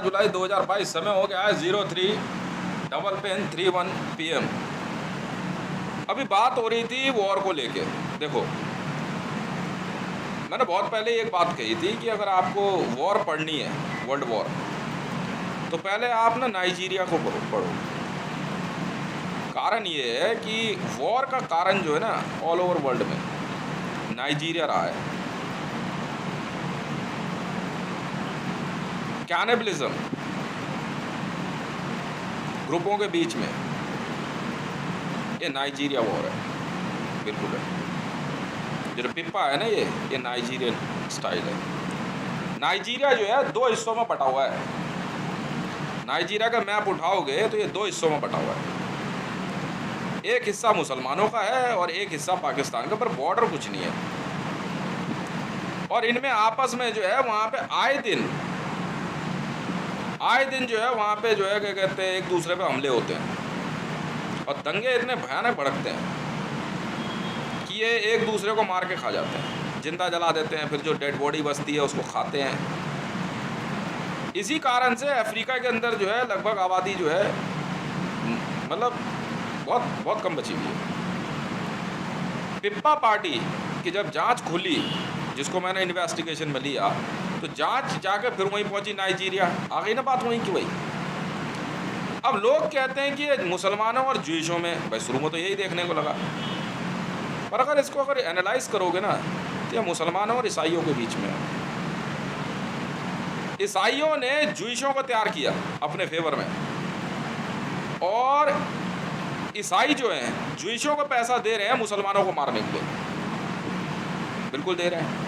जुलाई 2022 समय हो गया है 03:31 PM। अभी बात हो रही थी वॉर को लेके। देखो, मैंने बहुत पहले एक बात कही थी कि अगर आपको वॉर पढ़नी है, वर्ल्ड वॉर, तो पहले आप ना नाइजीरिया को पढ़ो। कारण ये है कि वॉर का कारण जो है ना ऑल ओवर वर्ल्ड में नाइजीरिया रहा है। कैनिबलिज्म ग्रुपों के बीच में, ये नाइजीरिया वॉर है, बिल्कुल है। जो पिप्पा है ना, ये नाइजीरियन स्टाइल है। नाइजीरिया जो है 2 हिस्सों में बटा हुआ है। नाइजीरिया का मैप उठाओगे तो ये 2 हिस्सों में बटा हुआ है। एक हिस्सा मुसलमानों का है और एक हिस्सा पाकिस्तान का, पर बॉर्डर कुछ नहीं है। और इनमें आपस में जो है वहाँ पे आए दिन जो है वहाँ पे जो है क्या कहते हैं, एक दूसरे पे हमले होते हैं और दंगे इतने भयानक भड़कते हैं कि ये एक दूसरे को मार के खा जाते हैं, जिंदा जला देते हैं, फिर जो डेड बॉडी बचती है उसको खाते हैं। इसी कारण से अफ्रीका के अंदर जो है लगभग आबादी जो है मतलब बहुत बहुत कम बची हुई है। पिप्पा पार्टी की जब जांच खुली, जिसको मैंने इन्वेस्टिगेशन में लिया, तो जांच जाके फिर वहीं पहुंची नाइजीरिया। आ गई ना बात वहीं की वही। अब लोग कहते हैं कि ये मुसलमानों और ज्यूइशों में, भाई शुरू में तो यही देखने को लगा, पर अगर इसको अगर एनालाइज करोगे ना तो ये मुसलमानों और ईसाइयों के बीच में है। ईसाइयों ने ज्यूइशों को तैयार किया अपने फेवर में, और ईसाई जो हैं ज्यूइशों को पैसा दे रहे हैं मुसलमानों को मारने के लिए, बिल्कुल दे रहे हैं।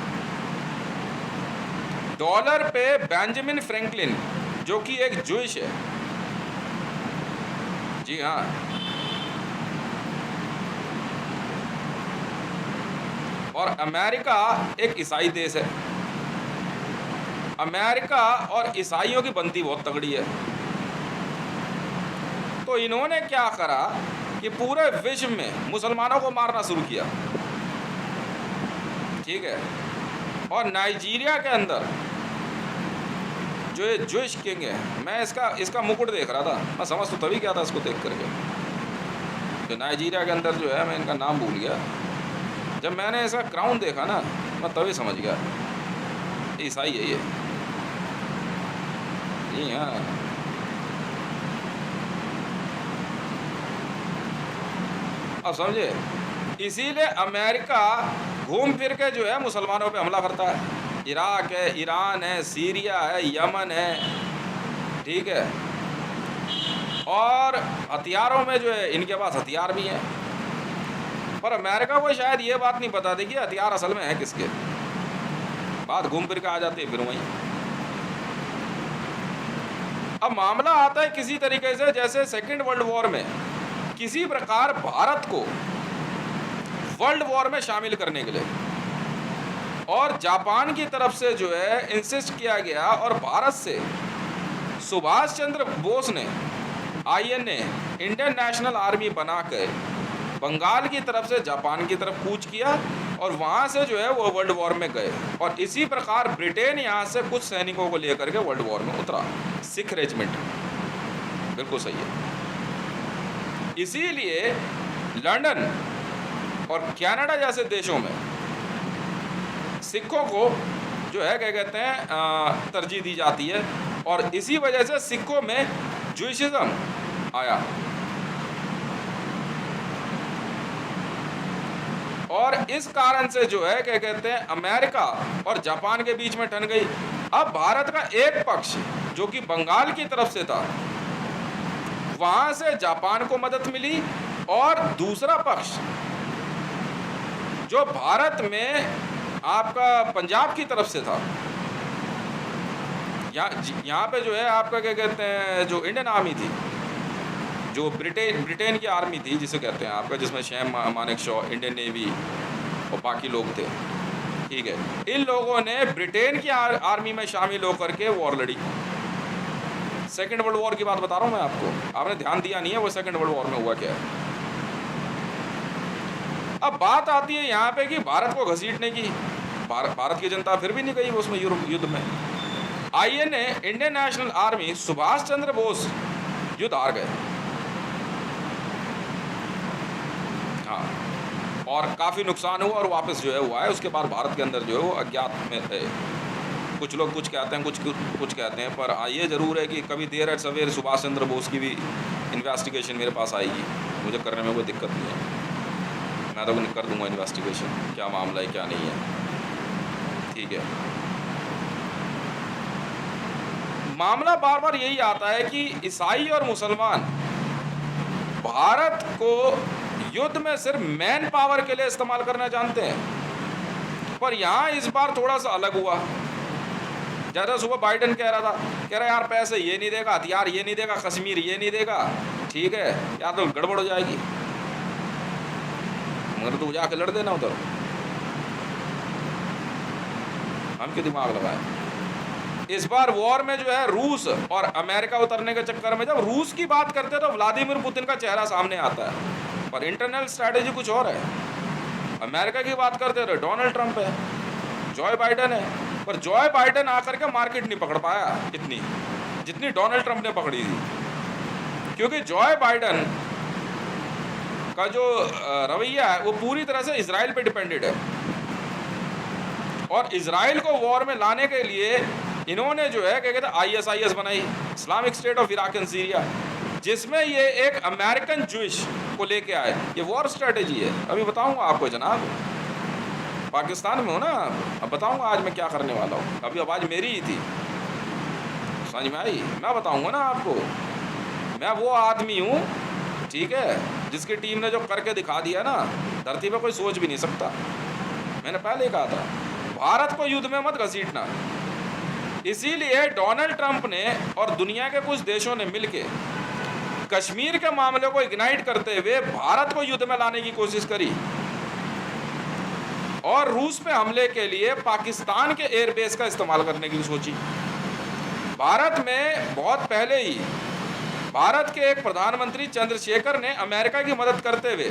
डॉलर पे बेंजामिन फ्रैंकलिन, जो कि एक ज्यूइश है, जी हाँ, और अमेरिका एक ईसाई देश है। अमेरिका और ईसाइयों की बनती बहुत तगड़ी है। तो इन्होंने क्या करा कि पूरे विश्व में मुसलमानों को मारना शुरू किया, ठीक है। और नाइजीरिया के अंदर जो ये ज्यूइश किंग है, मैं इसका मुकुट देख रहा था, मैं समझ तो तभी क्या था इसको देख करके। जो नाइजीरिया के अंदर जो है, मैं इनका नाम भूल गया, जब मैंने इसका क्राउन देखा ना मैं तभी समझ गया ईसाई है ये। जी हाँ, अब समझे। इसीलिए अमेरिका घूम फिर के जो है मुसलमानों पे हमला करता है। इराक है, ईरान है, सीरिया है, यमन है, ठीक है। और हथियारों में जो है इनके पास हथियार भी हैं, पर अमेरिका को शायद ये बात नहीं पता थी कि हथियार असल में है किसके। बात घूम फिर के आ जाती है फिर वहीं। अब मामला आता है किसी तरीके से, जैसे सेकेंड वर्ल्ड वॉर में किसी प्रकार भारत को वर्ल्ड वॉर में शामिल करने के लिए और जापान की तरफ से जो है इंसिस्ट किया गया, और भारत से सुभाष चंद्र बोस ने INA इंडियन नेशनल आर्मी बनाकर बंगाल की तरफ से जापान की तरफ कूच किया, और वहाँ से जो है वो वर्ल्ड वॉर में गए। और इसी प्रकार ब्रिटेन यहाँ से कुछ सैनिकों को लेकर के वर्ल्ड वॉर में उतरा, सिख रेजिमेंट, बिल्कुल सही है। इसीलिए लंदन और कनाडा जैसे देशों में सिखों को जो है क्या कहते हैं तरजीह दी जाती है, और इसी वजह से सिखों में ज्यूइशिज्म आया। और इस कारण से जो है क्या कहते हैं अमेरिका और जापान के बीच में ठन गई। अब भारत का एक पक्ष जो कि बंगाल की तरफ से था, वहां से जापान को मदद मिली, और दूसरा पक्ष जो भारत में आपका पंजाब की तरफ से था, यहाँ पे जो है आपका क्या कहते हैं जो इंडियन आर्मी थी, जो ब्रिटेन की आर्मी थी जिसे कहते हैं आपका, जिसमें सैम मानेकशॉ, इंडियन नेवी और बाकी लोग थे, ठीक है। इन लोगों ने ब्रिटेन की आर्मी में शामिल होकर के वॉर लड़ी। सेकेंड वर्ल्ड वॉर की बात बता रहा हूँ मैं आपको, आपने ध्यान दिया नहीं है वो सेकेंड वर्ल्ड वॉर में हुआ क्या है। अब बात आती है यहाँ पे कि भारत को घसीटने की, भारत की जनता फिर भी नहीं गई उसमें युद्ध में। INA Indian National Army Subhash Chandra Bose युद्ध हार गए। हाँ, और काफ़ी नुकसान हुआ और वापस जो है हुआ है। उसके बाद भारत के अंदर जो है वो अज्ञात में थे। कुछ लोग कुछ कहते हैं, कुछ कहते हैं, पर ये ज़रूर है कि कभी देर है सवेर सुभाष चंद्र बोस की भी इन्वेस्टिगेशन मेरे पास आएगी। मुझे करने में कोई दिक्कत नहीं है, मैं तो कर दूंगा इन्वेस्टिगेशन, क्या मामला है क्या नहीं है। ठीक है, मामला बार बार यही आता है कि ईसाई और मुसलमान भारत को युद्ध में सिर्फ मैन पावर के लिए इस्तेमाल करना जानते हैं, पर यहाँ इस बार थोड़ा सा अलग हुआ। ज़्यादा सुबह बाइडेन कह रहा यार पैसे ये नहीं देगा, हथियार ये नहीं देगा, कश्मीर ये नहीं देगा, ठीक है, या तो गड़बड़ हो जाएगी, मगर तू जाके लड़ देना उधर, हम क्यों दिमाग लगाए। इस बार वॉर में जो है रूस और अमेरिका उतरने के चक्कर में जब रूस की बात करते हैं तो व्लादिमीर पुतिन का चेहरा सामने आता है, पर इंटरनल स्ट्रैटेजी कुछ और है। अमेरिका की बात करते हैं तो डोनाल्ड ट्रंप है, जॉय बाइडेन है, पर जॉय बाइडेन आकर के मार्केट नहीं पकड़ पाया इतनी जितनी डोनाल्ड ट्रंप ने पकड़ी थी, क्योंकि जॉय बाइडेन का जो रवैया है वो पूरी तरह से इजराइल पे डिपेंडेड है, और इजराइल को वॉर में लाने के लिए इन्होंने जो है क्या कहते हैं ISIS बनाई, Islamic state of Iraq and Syria, जिसमें ये एक अमेरिकन जूइश को लेके आए। ये वॉर स्ट्रेटेजी है। अभी बताऊंगा आपको जनाब, पाकिस्तान में हो ना, अब बताऊंगा आज मैं क्या करने वाला हूँ। अभी आवाज़ मेरी ही थी, समझ में आई, मैं बताऊंगा ना आपको। मैं वो आदमी हूँ, ठीक है, जिसकी टीम ने जो करके दिखा दिया ना, धरती पर कोई सोच भी नहीं सकता। मैंने पहले ही कहा था भारत को युद्ध में मत घसीटना। इसीलिए डोनाल्ड ट्रंप ने और दुनिया के कुछ देशों ने मिलके कश्मीर के मामले को इग्नाइट करते हुए भारत को युद्ध में लाने की कोशिश करी, और रूस पे हमले के लिए पाकिस्तान के एयरबेस का इस्तेमाल करने की सोची। भारत में बहुत पहले ही भारत के एक प्रधानमंत्री चंद्रशेखर ने अमेरिका की मदद करते हुए,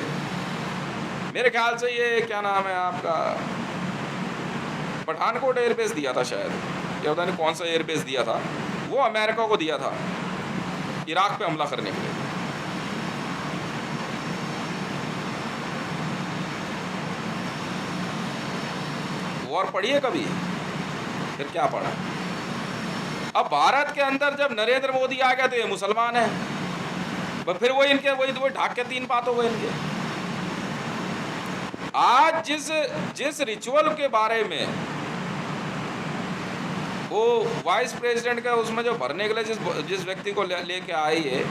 मेरे ख्याल से ये क्या नाम है आपका, पठानकोट एयरबेस दिया था शायद, या पता नहीं कौन सा एयरबेस दिया था, वो अमेरिका को दिया था इराक पे हमला करने के लिए। वॉर पढ़ी है कभी? फिर क्या पढ़ा? अब भारत के अंदर जब नरेंद्र मोदी आ गया तो ये मुसलमान है, फिर वो इनके वही ढाक के 3 बात हो गए इनके। आज जिस रिचुअल के बारे में वो वाइस प्रेसिडेंट का उसमें जो भरने के लिए जिस व्यक्ति को लेके आए, ये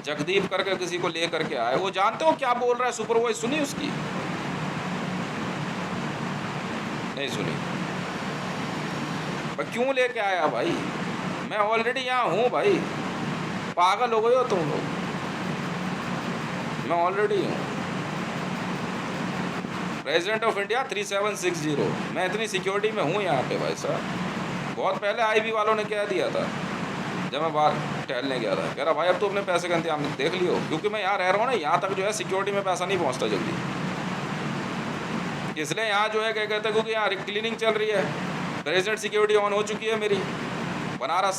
जगदीप करके किसी को ले करके आए, वो जानते हो क्या बोल रहा है? सुपर वॉइस सुनी उसकी? नहीं सुनी। पर क्यों लेके आया भाई? मैं ऑलरेडी यहाँ हूँ भाई, पागल हो गए हो तुम लोग, मैं ऑलरेडी हूँ प्रेसिडेंट ऑफ इंडिया 3760। मैं इतनी सिक्योरिटी में हूँ यहाँ पे भाई साहब। बहुत पहले IB वालों ने कह दिया था जब मैं बाहर टहलने गया था, कह रहा भाई अब तो अपने पैसे का इंतजाम देख लियो, क्योंकि मैं यहाँ रह रहा हूँ ना, यहाँ तक जो है सिक्योरिटी में पैसा नहीं पहुँचता जल्दी, इसलिए यहाँ जो है क्या कहते हैं, क्योंकि यहाँ क्लीनिंग चल रही है, प्रेसिडेंट सिक्योरिटी ऑन हो चुकी है मेरी। बनारस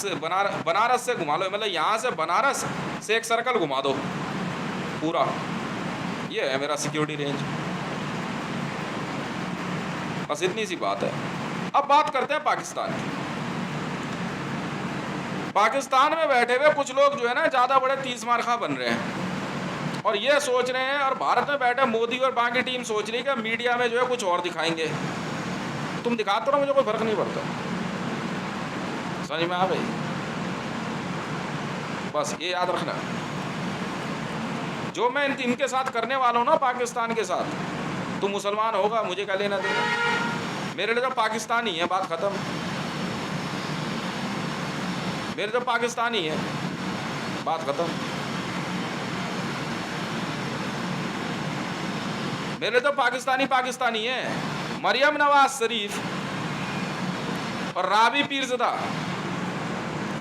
से घुमा लो, मतलब यहाँ से बनारस से एक सर्कल घुमा दो पूरा, ये है मेरा सिक्योरिटी रेंज। बस इतनी सी बात है। अब बात करते हैं पाकिस्तान की। पाकिस्तान में बैठे हुए कुछ लोग जो है ना ज़्यादा बड़े 30 मारखा बन रहे हैं और ये सोच रहे हैं, और भारत में बैठे मोदी और बाकी टीम सोच रही है कि मीडिया में जो है कुछ और दिखाएंगे। तुम दिखाते रहो, मुझे कोई फर्क नहीं पड़ता, समझ में आ गई? बस ये याद रखना, जो मैं इनके साथ करने वाला हूँ ना पाकिस्तान के साथ, तू मुसलमान होगा मुझे क्या लेना देना, मेरे लिए तो पाकिस्तानी है, बात खत्म। मेरे तो पाकिस्तानी है, बात खत्म। मेरे तो पाकिस्तानी है। मरियम नवाज शरीफ और राबी पीरज़दा,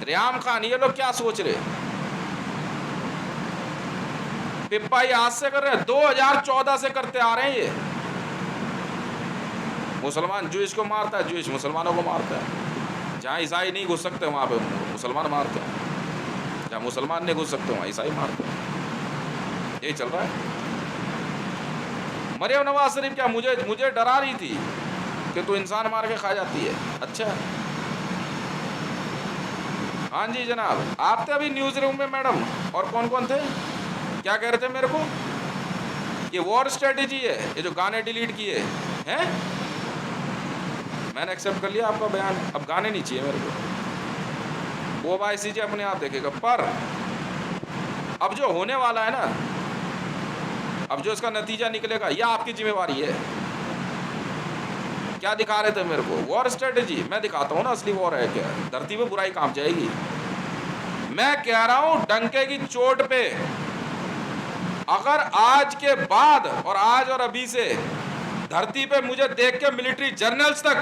रियाम खान, ये लोग क्या सोच रहे? पिप्पाई आज से कर रहे हैं, 2014 से करते आ रहे हैं ये। मुसलमान जूइश को मारता है, जूइश मुसलमानों को मारता है, जहाँ ईसाई नहीं घुस सकते वहाँ पे मुसलमान मारते हैं, जहाँ मुसलमान नहीं घुस सकते वहाँ ईसाई मारते हैं। यही चल रहा है। मरियम नवाज शरीफ क्या मुझे डरा रही थी कि तू इंसान मार के खा जाती है। अच्छा, हाँ जी जनाब, आप थे अभी न्यूज़ रूम में मैडम, और कौन कौन थे? क्या कह रहे थे मेरे को? ये वॉर स्ट्रेटेजी है, ये जो गाने डिलीट किए हैं। मैंने एक्सेप्ट कर लिया आपका बयान, अब गाने नहीं चाहिए मेरे को, वो भाई सीजे अपने आप देखेगा। पर अब जो होने वाला है ना, अब जो इसका नतीजा निकलेगा, यह आपकी जिम्मेवारी है। क्या दिखा रहे थे मेरे को? War strategy. मैं दिखाता हूँ ना असली वॉर है क्या। धरती पे बुराई कांप जाएगी। मैं कह रहा हूँ डंके की चोट पे, अगर आज के बाद और आज और अभी से धरती पे मुझे देख के मिलिट्री जनरल्स तक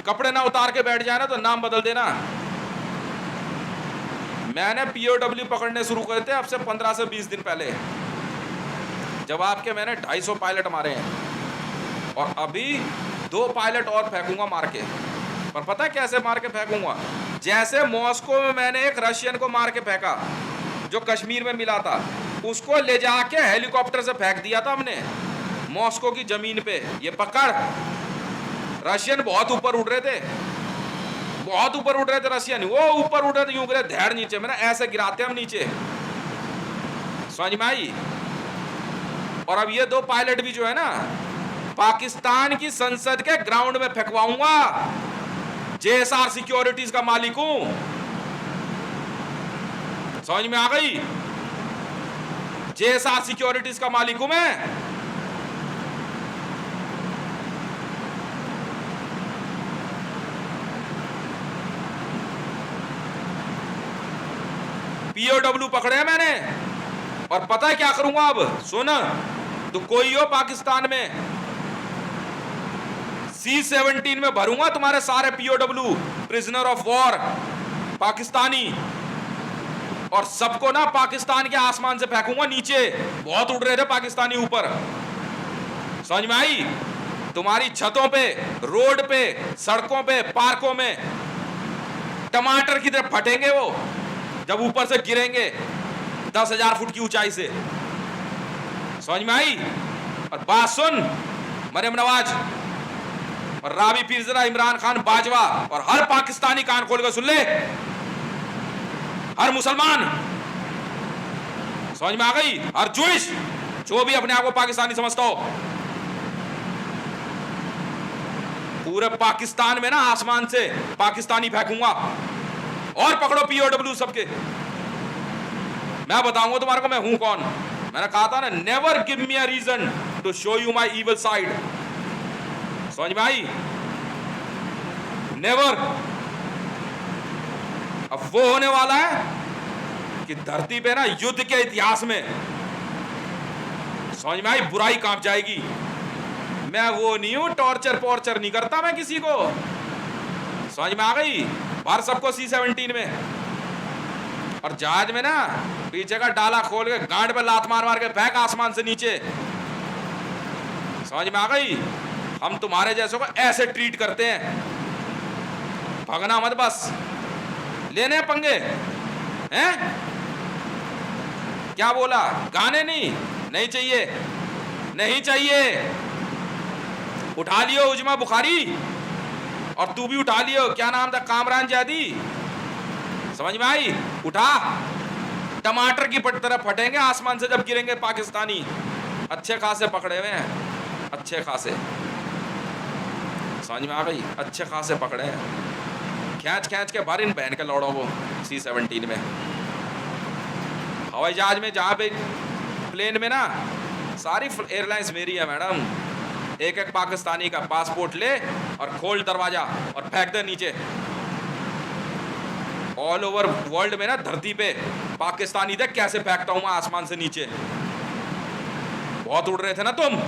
कपड़े ना उतार के बैठ जाए ना, तो नाम बदल देना। मैंने पीओडब्ल्यू पकड़ने शुरू करे थे अब से 15 से 20 दिन पहले, जब आपके मैंने 250 पायलट मारे हैं, और अभी 2 पायलट और फेंकूंगा मार के। पर पता है कैसे मार के फेंकूंगा? जैसे मॉस्को में मैंने एक रशियन को मार के फेंका जो कश्मीर में मिला था, उसको ले जाके हेलीकॉप्टर से फेंक दिया था हमने मॉस्को की जमीन पे। ये पकड़, रशियन बहुत ऊपर उड़ रहे थे, बहुत ऊपर उड़ रहे थे रशियन, वो ऊपर उड़ रहे थे, यूं गिरे धैर्य नीचे, मैंने ऐसे गिराते हम नीचे, समझ में आई? और अब ये 2 पायलट भी जो है ना, पाकिस्तान की संसद के ग्राउंड में फेंकवाऊंगा। जेएसआर सिक्योरिटीज का मालिक हूं, समझ में आ गई? जेएसआर सिक्योरिटीज का मालिक हूं मैं। पीओडब्ल्यू पकड़े हैं मैंने, और पता है क्या करूंगा अब? सुन, तो कोई हो पाकिस्तान में, C-17 में भरूंगा तुम्हारे सारे POW, prisoner of war Pakistani, और सबको ना पाकिस्तान के आसमान से फेंकूंगा नीचे। बहुत उड़ रहे थे पाकिस्तानी ऊपर, समझ में आई? तुम्हारी छतों पे, रोड पे, सड़कों पे, पार्कों में टमाटर की तरह फटेंगे वो, जब ऊपर से गिरेंगे 10,000 फुट की ऊंचाई से, समझ में आई? और बात सुन, मरियम नवाज और राबी पीरज़ादा, इमरान खान बाजवा, और हर पाकिस्तानी कान खोल कर सुन ले, हर मुसलमान, समझ में आ गई? हर जूइश, जो भी अपने आप को पाकिस्तानी समझता हो, पूरे पाकिस्तान में ना आसमान से पाकिस्तानी फेंकूंगा। और पकड़ो पीओडब्ल्यू सबके, मैं बताऊंगा तुम्हारे को मैं हूं कौन। मैंने कहा था ना, never give me a reason to show you my evil side, समझ में आई? नेवर। अब वो होने वाला है कि धरती पे ना युद्ध के इतिहास में, समझ में आई, बुराई कांप जाएगी। मैं वो नहीं हूं, टॉर्चर नहीं करता मैं किसी को, समझ में आ गई? बाहर सबको C-17 में, और जहाज में ना पीछे का डाला खोल के गांड पे लात मार मार के फेंक आसमान से नीचे, समझ में आ गई? हम तुम्हारे जैसों को ऐसे ट्रीट करते हैं। भगना मत बस, लेने पंगे हैं। क्या बोला? गाने नहीं चाहिए, नहीं चाहिए। उठा लियो उजमा बुखारी, और तू भी उठा लियो, क्या नाम था, कामरान जादी, समझ में आई? उठा, टमाटर की तरह फटेंगे आसमान से जब गिरेंगे पाकिस्तानी। अच्छे खासे पकड़े हुए हैं, अच्छे खासे, समझ में आ गई? अच्छे खासे पकड़े हैं। खींच के भर इन बहन के लौड़ों को C-17 में। हवाई जहाज में, जहाँ पे प्लेन में ना, सारी एयरलाइंस मेरी है मैडम। एक एक पाकिस्तानी का पासपोर्ट ले और खोल दरवाजा और फेंक दे नीचे। ऑल ओवर वर्ल्ड में ना, धरती पे पाकिस्तानी देख कैसे फेंकता हूं मैं आसमान से नीचे। बहुत उड़ रहे थे ना तुम,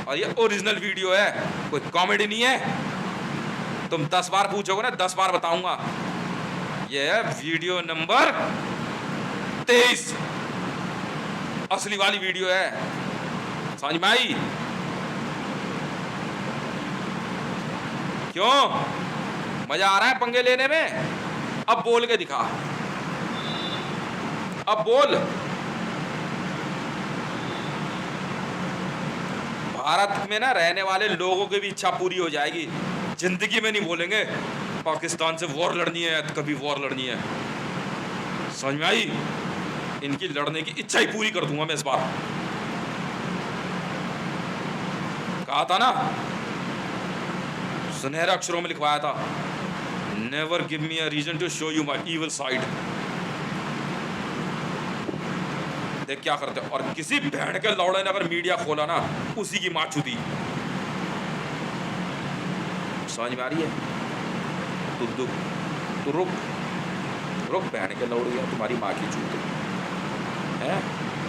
और ये ओरिजिनल वीडियो है, कोई कॉमेडी नहीं है। तुम 10 बार पूछोगे ना, 10 बार बताऊंगा। ये है वीडियो नंबर 23, असली वाली वीडियो है, समझ में आई? क्यों? मजा आ रहा है पंगे लेने में? अब बोल के दिखा, अब बोल। भारत में ना रहने वाले लोगों की भी इच्छा पूरी हो जाएगी, जिंदगी में नहीं बोलेंगे पाकिस्तान से वॉर लड़नी है, कभी वॉर लड़नी है। समझ में आई? इनकी लड़ने की इच्छा ही पूरी कर दूंगा मैं इस बार। कहा था ना, सुनहरे अक्षरों में लिखवाया था, never give me a reason to show you my evil side. देख क्या करते हो। और किसी बहन के लौड़े ने अगर मीडिया खोला ना, उसी की मां चुदी। समझ में आ रही है? तू रुक रुक, बहन के लौड़ी है तुम्हारी माँ की चूत है।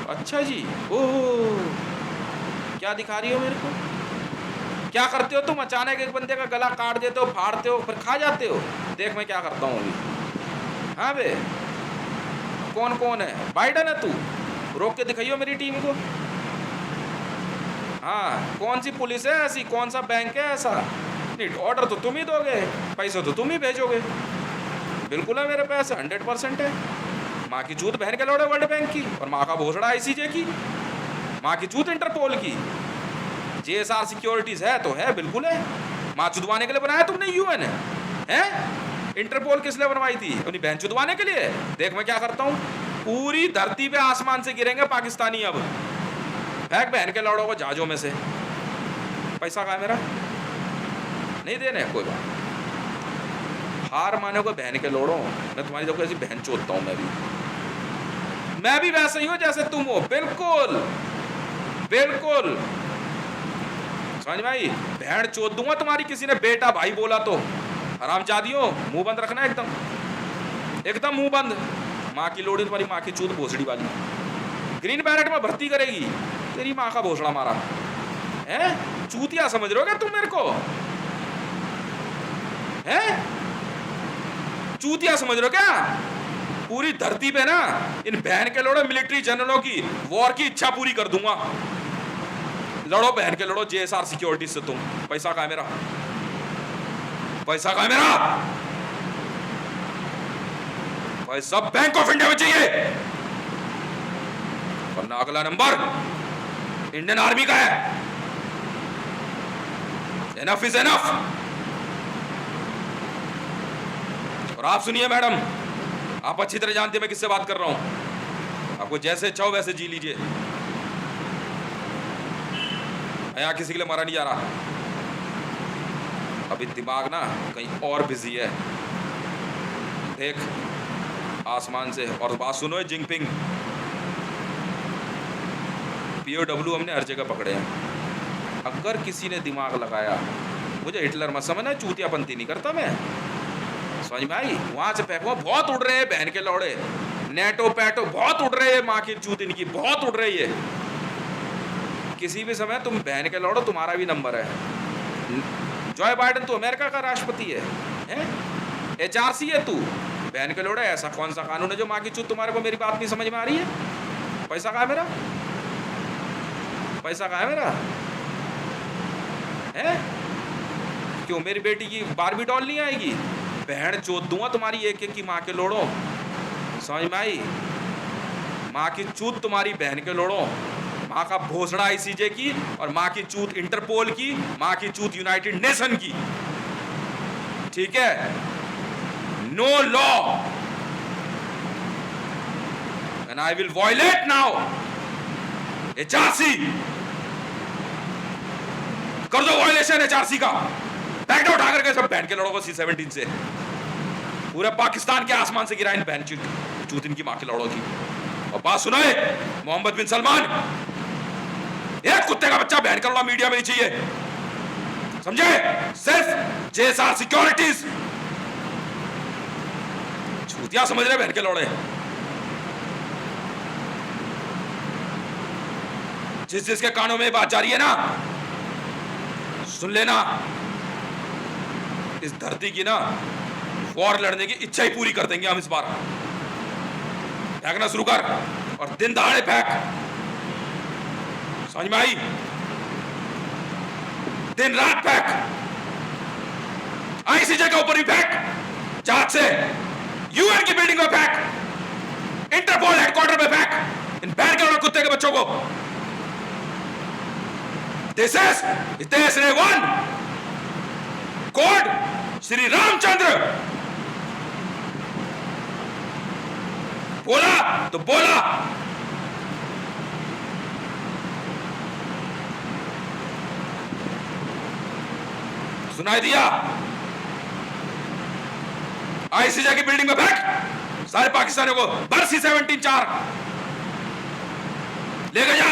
अच्छा जी, ओह क्या दिखा रही हो मेरे को? क्या करते हो तुम? अचानक एक बंदे का गला काट देते हो, फाड़ते हो, फिर खा जाते हो। देख मैं क्या करता हूँ अभी। हाँ बे, कौन कौन है? बाइडन है तू? रोक के दिखाइयो मेरी टीम को। हाँ, कौन सी पुलिस है ऐसी, कौन सा बैंक है ऐसा? नहीं, ऑर्डर तो तुम ही दोगे, पैसे तो तुम ही भेजोगे। बिल्कुल है, मेरे पैसे 100% है। माँ की चूत बहन के लौड़े वर्ल्ड बैंक की, और माँ का भोसड़ा आईसीजे की, माँ की चूत इंटरपोल की। जेएसआर सिक्योरिटीज है तो है, बिल्कुल है। माँ चुदवाने के लिए बनाया तुमने यूएन है? इंटरपोल किस लिए बनवाई थी? अपनी बहन चुदवाने के लिए। देख मैं क्या करता हूँ, पूरी धरती पे आसमान से गिरेंगे पाकिस्तानी अब। फेंक बहन के लौड़ों को जहाजों में से। पैसा कहाँ है मेरा? नहीं देने, कोई बात। हार माने को बहन के लोड़ो, मैं तुम्हारी देखो ऐसी बहन चोदता हूं। मैं भी वैसे ही हूं जैसे तुम हो, बिल्कुल बिल्कुल। समझ में आई? बहन चोद दूंगा तुम्हारी। किसी ने बेटा भाई बोला तो हरामजादियों, मुंह बंद रखना, एकदम एकदम मुंह बंद। माँ की लोड़ी तुम्हारी माँ की चूत भोसड़ी वाली ग्रीन बैरेट में भर्ती करेगी। तेरी माँ का भोसड़ा मारा है। चूतिया समझ रहे हो क्या तुम मेरे को? है चूतिया समझ रहे हो क्या? पूरी धरती पे ना इन बहन के लड़ो मिलिट्री जनरलों की वॉर की इच्छा पूरी कर दूंगा। लड़ो बहन के लड़ो जेएसआर सिक्योरिटी से तुम। पैसा कहाँ है मेरा? पैसा कहाँ है मेरा? पैसा बैंक ऑफ इंडिया में चाहिए। वरना अगला नंबर इंडियन आर्मी का है। Enough is enough. और आप सुनिए मैडम, आप अच्छी तरह जानते हैं मैं किससे बात कर रहा हूं। आपको जैसे चाहो वैसे जी लीजिए। यहां किसी के लिए मारा नहीं जा रहा। अभी दिमाग ना कहीं और बिजी है। देख आसमान से। और बात सुनो, जिंगपिंग POW हमने हर जगह पकड़े हैं। अगर किसी ने दिमाग लगाया, मुझे हिटलर मत समझना, चूतियापंती नहीं करता मैं। समझ में आई? वहां से फेंको, बहुत उड़ रहे हैं बहन के लौड़े। नेटो पैटो बहुत उड़ रहे हैं, माँ की चूत इनकी बहुत उड़ रही है। किसी भी समय तुम बहन के लौड़ो, तुम्हारा भी नंबर है। जॉय बाइडेन तो अमेरिका का राष्ट्रपति है? HRC है तू? बहन के लौड़े, ऐसा कौन सा कानून है जो माँ की चूत तुम्हारे को मेरी बात नहीं समझ में आ रही है? पैसा कहाँ है मेरा? पैसा कहाँ है मेरा? है क्यों मेरी बेटी की बारबी डॉल नहीं आएगी? बहन चोद दूंगा तुम्हारी एक एक की माँ के लोड़ो। समझ में आई? माँ की चूत तुम्हारी बहन के लोड़ो। माँ का भोसड़ा ICJ की, और माँ की चूत इंटरपोल की, माँ की चूत यूनाइटेड नेशन की। ठीक है? No law and I will violate now. HRC कर दो वायलेशन HRC का। बैग उठा करके सब बहन के लड़ों को C-17 से पूरे पाकिस्तान के आसमान से गिरा इन बहन चूत इनकी माँ के लड़ों की। और बात सुनाए, मोहम्मद बिन सलमान, एक कुत्ते का बच्चा बहन का लड़ा मीडिया में नहीं चाहिए, समझे? सिर्फ जेएसआर सिक्योरिटीज। चूतिया समझ रहे बहन के लौड़े। जिस जिसके कानों में बात जा रही है ना, सुन लेना, इस धरती की ना वॉर लड़ने की इच्छा ही पूरी कर देंगे हम इस बार। फेंकना शुरू कर, और दिन दहाड़े फेंक। समझ में आई? दिन रात फेंक। आईसीजे के ऊपर भी फेंक, जहाज से यूएन की बिल्डिंग में फेंक, इंटरपोल हेडक्वार्टर में फेंक, इन बैन के कुत्ते के बच्चों को। This is Hitesh Revan, code Shri Ramchandra. बोला तो बोला। सुनाई दिया? आईसीजे की बिल्डिंग में फेंक सारे पाकिस्तानियों को, भर C-17-4 लेके जा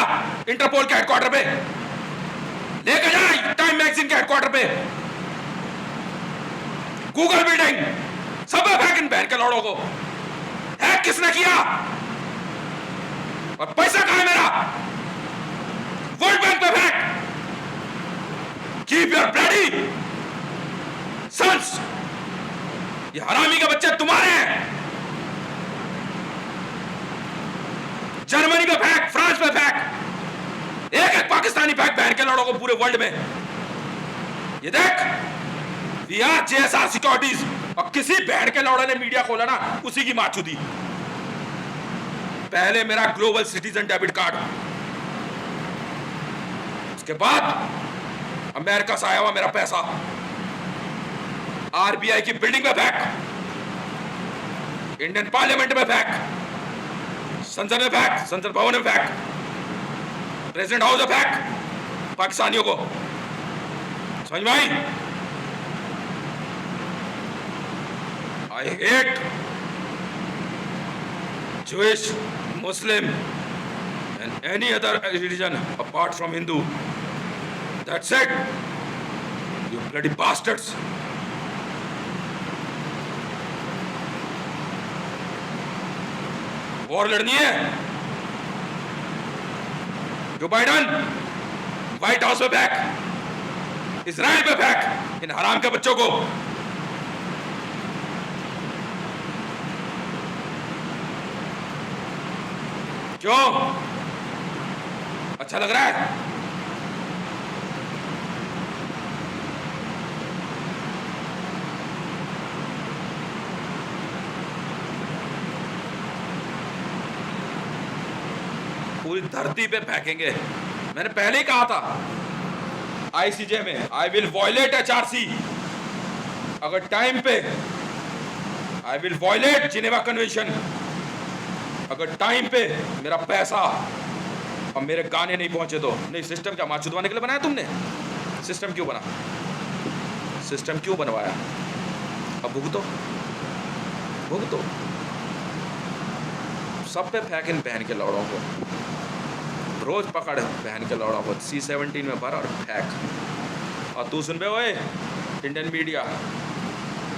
इंटरपोल के हेडक्वार्टर पे, लेके जा टाइम मैगजीन के हेडक्वार्टर पे, गूगल बिल्डिंग, सब में फेंक इन बहन के लौड़ों को। हैक किसने किया और पैसा कहां है मेरा? वर्ल्ड बैंक पे फेंक। कीप योर ब्लडी सन्स, ये हरामी के बच्चे तुम्हारे हैं। जर्मनी पे फेंक, फ्रांस पे फेंक, एक एक पाकिस्तानी फेंक बहन के लड़ों को पूरे वर्ल्ड में। ये देख, वी आर JSR सिक्योरिटीज, और किसी बहन के लौड़े ने मीडिया खोला ना, उसी की माचू दी। पहले मेरा ग्लोबल सिटीजन डेबिट कार्ड, उसके बाद अमेरिका से आया हुआ मेरा पैसा RBI की बिल्डिंग में फेंक, इंडियन पार्लियामेंट में फेंक, संसद में फेंक, संसद भवन में फेंक, प्रेसिडेंट हाउस में फेंक पाकिस्तानियों को। समझ में आई? I hate Jewish, Muslim and any other religion apart from Hindu. That's it. You bloody bastards. War लड़नी है? जो बाइडन व्हाइट हाउस में फेंक, इजराइल पे फेंक इन हराम के बच्चों को। क्यों? अच्छा लग रहा है? पूरी धरती पे फेंकेंगे। मैंने पहले ही कहा था आईसीजे में, आई विल वॉयलेट HRC अगर टाइम पे, I will violate Geneva Convention अगर टाइम पे मेरा पैसा और मेरे गाने नहीं पहुंचे तो। नहीं, सिस्टम क्या माचुदवाने के लिए बनाया तुमने? सिस्टम क्यों बना? सिस्टम क्यों बनवाया? अब भुगतो, भुगतो। सब पे फेंक इन बहन के लौड़ों को, रोज पकड़ बहन के लौड़ों को, C-17 में भर और फेंक। और तू सुन बे ओए इंडियन मीडिया,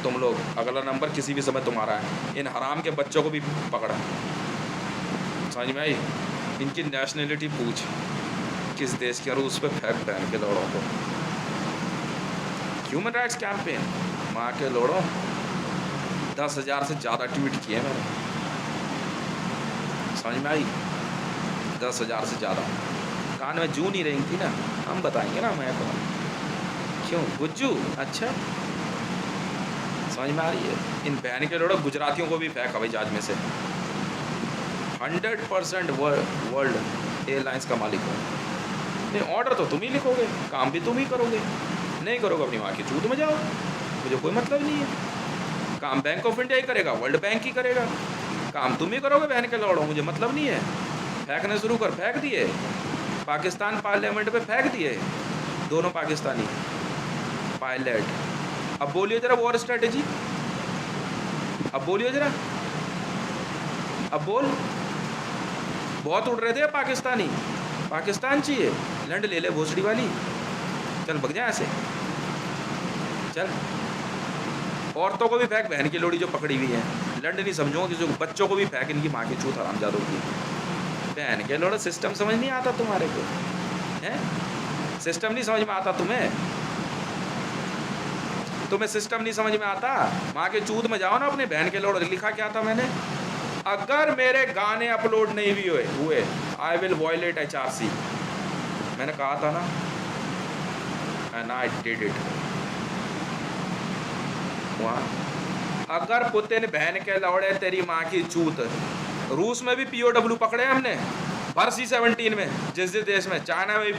तुम लोग अगला नंबर किसी भी समय तुम्हारा है। इन हराम के बच्चों को भी पकड़ा। समझ में आई? इनकी नेशनलिटी पूछ किस देश की, और उस पर फेंक बहन के लौड़ों को। ह्यूमन राइट्स कैंपेन, माँ के लोड़ों, 10,000 से ज़्यादा ट्वीट किए मैंने। समझ में आई? 10,000 से ज़्यादा। कान में जू नहीं रही थी ना, हम बताएंगे ना। मैं तो क्यों गुज्जू? अच्छा, समझ में आ रही है? इन बहन के लोड़ों गुजरातियों को भी फेंक हवाई जहाज में से। 100% वर्ल्ड एयरलाइंस का मालिक हो। नहीं, ऑर्डर तो तुम ही लिखोगे, काम भी तुम ही करोगे। नहीं करोगे अपनी माँ की चूत में जाओ, मुझे कोई मतलब नहीं है। काम बैंक ऑफ इंडिया ही करेगा, वर्ल्ड बैंक ही करेगा, काम तुम ही करोगे बहन के लौड़ो, मुझे मतलब नहीं है। फेंकने शुरू कर, फेंक दिए पाकिस्तान पार्लियामेंट पे, फेंक दिए दोनों पाकिस्तानी पायलट। अब बोलिए जरा वॉर स्ट्रेटेजी, अब बोलिए जरा, अब बोल। बहुत उड़ रहे थे पाकिस्तानी, पाकिस्तान चाहिए, लैंड ले ले भोसड़ी वाली, चल भग जाए ऐसे, चल। औरतों को भी फेंक बहन की लोड़ी जो पकड़ी हुई है, लंड नहीं समझो, किसी बच्चों को भी फेंक, इनकी माँ की चूत हरामजादों की। बहन के लोड़ा सिस्टम समझ नहीं आता तुम्हारे को, हैं? सिस्टम नहीं समझ में आता तुम्हें? तुम्हें सिस्टम नहीं समझ में आता? माँ के चूत में जाओ ना अपने बहन के लोड़। लिखा क्या था मैंने? अगर मेरे गाने अपलोड नहीं भी हुए आई विल वॉयलेट HRC। मैंने कहा था ना, एंड आई डिड इट। वहाँ अगर पुतिन बहन के लौड़े तेरी माँ की चूत, रूस में भी POW पकड़े हमने भर C-17 में, जिस देश में, चाइना में भी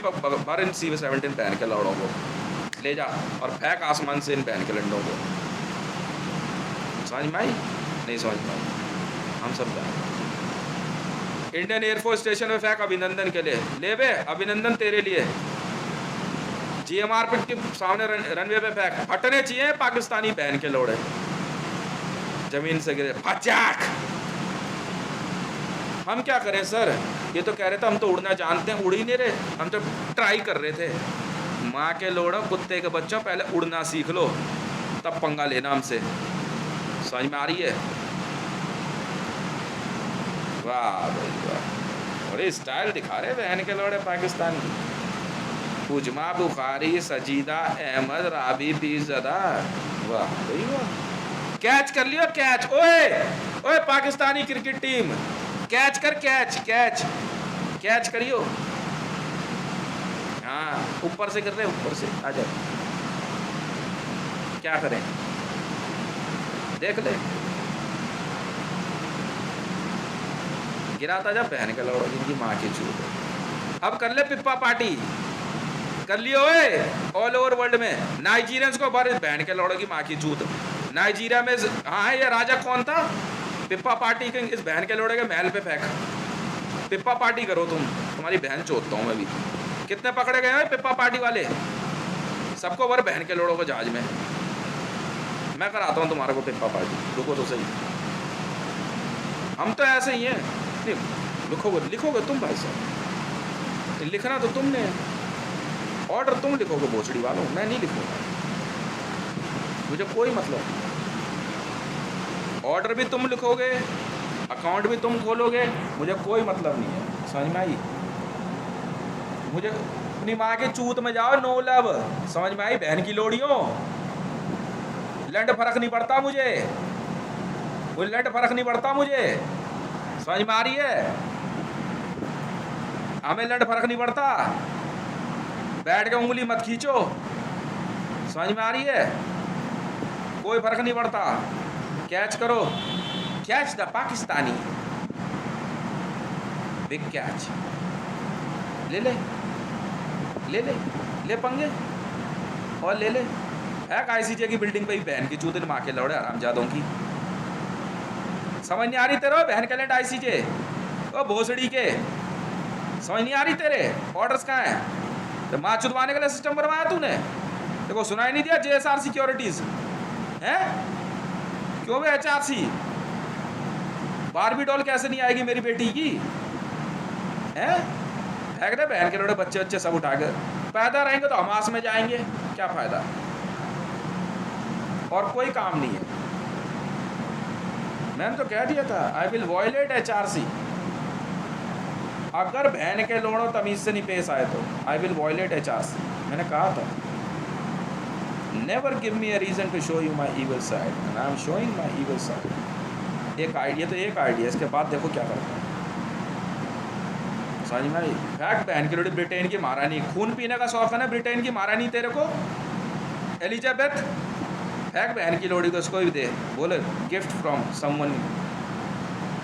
भर इन C-17 बहन के लौड़ों को ले जा और फेंक आसमान से इन बहन के लंडों को। समझ में आई? नहीं समझ में आई? हम सब जाए इंडियन एयरफोर्स स्टेशन में फेंक अभिनंदन के लिए, ले बे अभिनंदन तेरे लिए। GMR के सामने रनवे पे फेंक, फटने चाहिए पाकिस्तानी बहन के लोड़े, जमीन से गिरे फचाक। हम क्या करें सर? ये तो कह रहे थे हम तो उड़ना जानते हैं, उड़ ही नहीं रहे, हम तो ट्राई कर रहे थे। माँ के लोड़ो कुत्ते के बच्चों, पहले उड़ना सीख लो तब पंगा लेना हमसे। समझ में आ रही है? वाह भाई वाह, अरे स्टाइल दिखा रहे बहन के लोड़े पाकिस्तान की। उजमा बुखारी, सजीदा अहमद, राबी पीरज़दा, वाह भाई वाह। कैच कर लियो कैच, ओए ओए पाकिस्तानी क्रिकेट टीम कैच कर, कैच कैच कैच करियो। हाँ ऊपर से कर रहे, ऊपर से आ जाओ, क्या करें देख ले, गिराता जा बहन के लौड़ो जिनकी माँ की चूत। अब कर ले पिप्पा पार्टी, कर लियो ओए ऑल ओवर वर्ल्ड में। नाइजीरियंस को बार बहन के लौड़ो की माँ की चूत। नाइजीरिया में हाँ ये राजा कौन था? पिप्पा पार्टी के, इस बहन के लोड़े के महल पे फेंक, पिप्पा पार्टी करो तुम, तुम्हारी बहन चोदता हूँ मैं भी। कितने पकड़े गए हैं पिप्पा पार्टी वाले? सबको भर बहन के लोड़ों को जहाज में। मैं कराता हूँ तुम्हारे को पिप्पा पार्टी, रुको तो सही। हम तो ऐसे ही हैं। लिखोगे तुम भाई साहब, लिखना तो तुमने, ऑर्डर तुम लिखोगे भोसड़ी वालों, मैं नहीं लिखूंगा, मुझे कोई मतलब। ऑर्डर भी तुम लिखोगे, अकाउंट भी तुम खोलोगे, मुझे कोई मतलब नहीं है। समझ में आई? मुझे अपनी माँ के चूत में जाओ, नो लव। समझ में आई? बहन की लोड़ियों, लंड फर्क नहीं पड़ता मुझे, कोई लंड फर्क नहीं पड़ता मुझे। समझ में आ रही है? हमें लंड फर्क नहीं पड़ता, बैठ के उंगली मत खींचो। समझ में आ रही है? कोई फर्क नहीं पड़ता, कैच करो, catch the Pakistani, big catch, ले ले ले ले ले पंगे और ले ले। है ICJ की बिल्डिंग पे ही बहन की चूत माँ के लौड़े हरामजादों की। समझ नहीं आ रही तेरे बहन के लेट ICJ ओ भोसड़ी के? समझ नहीं आ रही तेरे ऑर्डर्स कहाँ हैं? तो माँ चुदवाने के लिए सिस्टम बनवाया तूने? देखो सुनाई नहीं दिया JSR सिक्योरिटीज है? क्यों बे HRC? बारबी डॉल कैसे नहीं आएगी मेरी बेटी की? है फेंक दे बहन के लोड़े बच्चे सब उठा कर। पैदा रहेंगे तो हमास में जाएंगे, क्या फायदा? और कोई काम नहीं है। मैंने तो कह दिया था आई विल वॉयलेट HRC। अगर बहन के लोड़ो तमीज से नहीं पेश आए तो आई विल वॉयलेट HRC। मैंने कहा था never give me a reason to show you my evil side and I am showing my evil side. एक आइडिया तो एक आइडिया, इसके बाद देखो क्या करता है। समझ में आई? फैक्ट बहन की लोड़ी ब्रिटेन की महारानी, खून पीने का शौक है ना ब्रिटेन की महारानी तेरे को, एलिजाबेथ। फैक्ट बहन की लोड़ी को उसको भी दे, बोले gift from someone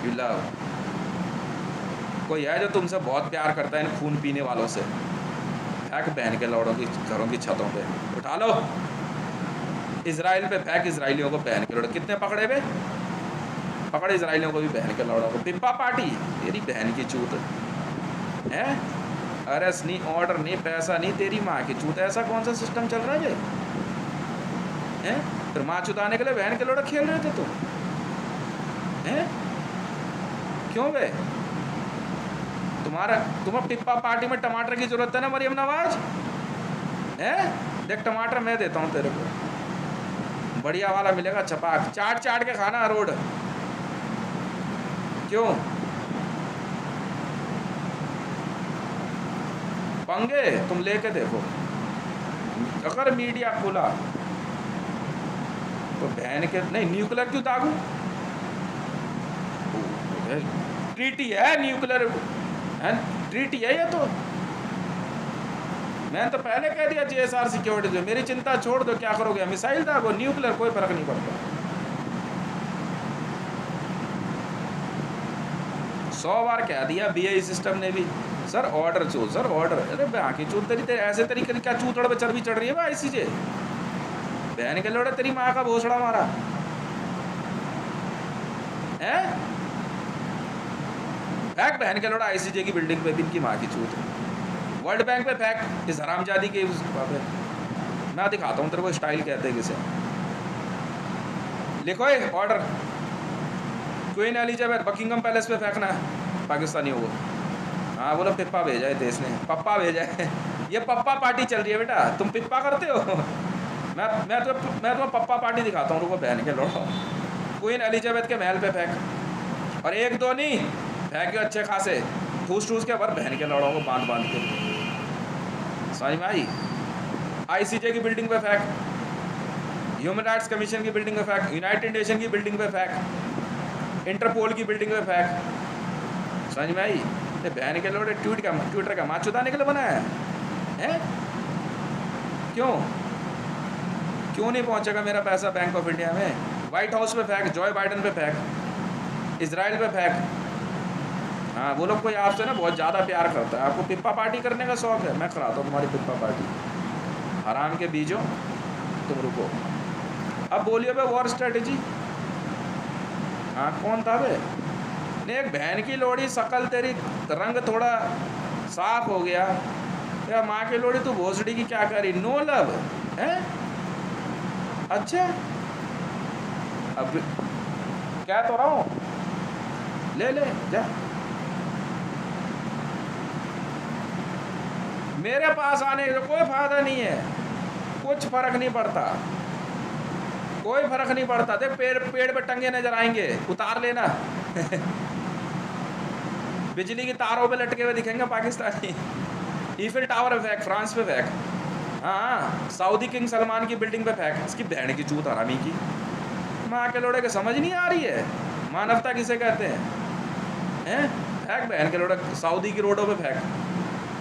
you love. कोई है जो तुमसे बहुत प्यार करता है इन खून पीने वालों से, फैक्ट बहन के लौड़ों की घरों की छतों पे उठा लो। इजराइल पे फेंक इसराइलियों को बहन के लौड़े। कितने पकड़े बे? पकड़े इसराइलियों को भी बहन के लौड़ों को। पिप्पा पार्टी तेरी बहन की चूत है। अरेस्ट नहीं, ऑर्डर नहीं, पैसा नहीं, तेरी माँ की चूत। ऐसा कौन सा सिस्टम चल रहा है ये? हैं? फिर माँ चुताने के लिए बहन के लौड़े खेल रहे थे तुम? हैं? क्यों बे? तुम्हें पिप्पा पार्टी में टमाटर की जरूरत है ना मरियम नवाज? है? देख टमाटर मैं देता हूँ तेरे को, बढ़िया वाला मिलेगा, चपाक चाट चाट के खाना रोड। क्यों पंगे तुम लेके देखो। अगर मीडिया खुला तो बहन के नहीं, न्यूक्लियर क्यों दागू? ट्रीटी है, न्यूक्लियर है, ट्रीटी है ये तो। मैंने तो पहले कह दिया JSR सिक्योरिटीज में, मेरी चिंता छोड़ दो, क्या करोगे, मिसाइल दागो, न्यूक्लियर, कोई फर्क नहीं पड़ता। 100 बार कह दिया BAE सिस्टम ने भी, सर ऑर्डर चो, सर ऑर्डर। अरे बाकी चूत तेरी ऐसे तरीके क्या चूतड़ पे चर्बी चढ़ रही है भाई ICJ, बहन के लोड़े तेरी माँ का भोसड़ा मारा है। फेंक बहन के लोड़ा ICJ की बिल्डिंग पे भी, इनकी माँ की चूत। वर्ल्ड बैंक पे फेंक इस हरामजादी के पे। मैं दिखाता हूँ तेरे को स्टाइल कहते हैं किसे। लिखो ये order, queen Elizabeth Buckingham palace पे फेंकना है पाकिस्तानियों को। हाँ बोलो पिप्पा भेजा है देश ने, पप्पा भेजा है। ये पप्पा पार्टी चल रही है बेटा, तुम पिप्पा करते हो। मैं तुम्हें पप्पा पार्टी दिखाता हूँ, रुको बहन के लोड़ो। क्वीन एलिजाबेथ के महल पे फेंक, और एक दो नहीं फेंके अच्छे खासे, ठूस ठूस के भर बहन के लौड़ों को बांध बांध के। समझ में आई? ICJ की बिल्डिंग पे फेंक, ह्यूमन राइट्स कमीशन की बिल्डिंग पे फेंक, यूनाइटेड नेशन की बिल्डिंग पे फेंक, इंटरपोल की बिल्डिंग पे फेंक। समझ में आई? बहन के लोड़े ट्विटर का माँ चुदाने के लिए बनाया है? क्यों नहीं पहुंचेगा मेरा पैसा बैंक ऑफ इंडिया में? व्हाइट हाउस पे फेंक, जॉय बाइडन पे फेंक, इजराइल पे फेंक। हाँ वो लोग कोई आपसे ना बहुत ज़्यादा प्यार करता है, आपको पिप्पा पार्टी करने का शौक है, मैं कराता हूँ तुम्हारी पिप्पा पार्टी। हराम के बीजों, तुम रुको। अब बोलिए बे वॉर स्ट्रेटेजी। हाँ कौन था बे? नहीं एक बहन की लोड़ी, शकल तेरी रंग थोड़ा साफ हो गया या माँ की लोड़ी तू भोसड़ी की क्या करी, नो लव है? अच्छा अब क्या तो रहा हूँ, ले ले जा। मेरे पास आने का कोई फायदा नहीं है, कुछ फर्क नहीं पड़ता, कोई फर्क नहीं पड़ता। देख पेड़ पे टंगे नजर आएंगे, उतार लेना। बिजली की तारों पे लटके हुए दिखेंगे पाकिस्तानी। ईफिल टावर पे फेंक, फ्रांस पे फेंक, हाँ सऊदी किंग सलमान की बिल्डिंग पे फेंक, इसकी बहन की चूत हरामी की माँ के लोड़े के। समझ नहीं आ रही है मानवता किसे कहते हैं? फेंक बहन के लोड़े सऊदी की रोडों पे फेंक,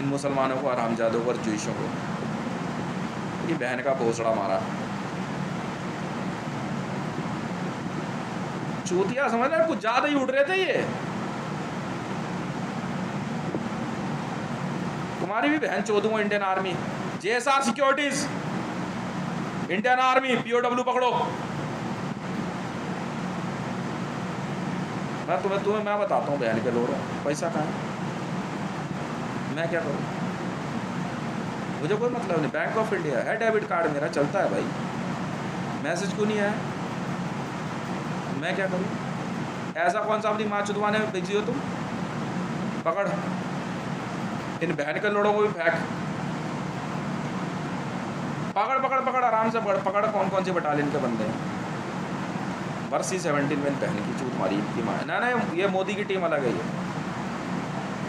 इन मुसलमानों को, हरामजादों को और जूइशों को। ये बहन का भोसड़ा मारा चूतिया, समझ रहे कुछ ज्यादा ही उड़ रहे थे ये। तुम्हारी भी बहन चोदूंगा Indian army, JSR securities, Indian army, POW पकड़ो। मैं मैं बताता हूँ बहन के लोड़ों, पैसा कहाँ है, मैं क्या करूँ, मुझे कोई मतलब नहीं। बैंक ऑफ इंडिया है, डेबिट कार्ड मेरा चलता है भाई, मैसेज क्यों नहीं आया, मैं क्या करूँ? ऐसा कौन सा अपनी माँ चुदवाने में बिजी हो तुम? पकड़ इन बहन के लोड़ों को भी फेंक, पकड़ पकड़ पकड़, आराम से पकड़। कौन कौन से बटालियन के बंदे हैं? वर्सी 17 में बहन की चूत मारी इनकी माँ। ना ये मोदी की टीम अलग है, ये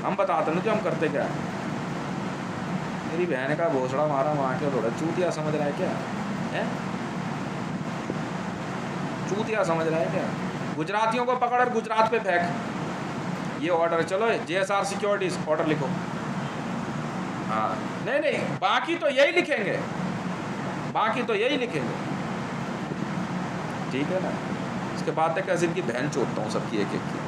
हम बताते ना जो हम करते क्या है। मेरी बहन का भोसड़ा मारा वहाँ के लोड़ा, चूतिया समझ रहा है क्या है? चूतिया समझ रहा है क्या? गुजरातियों को पकड़ और गुजरात पे फेंक। ये ऑर्डर, चलो JSR सिक्योरिटीज ऑर्डर लिखो। हाँ नहीं बाकी तो यही लिखेंगे, बाकी तो यही लिखेंगे, ठीक है ना? इसके बाद तक कैसे इनकी बहन चोदता हूँ सबकी एक एक की।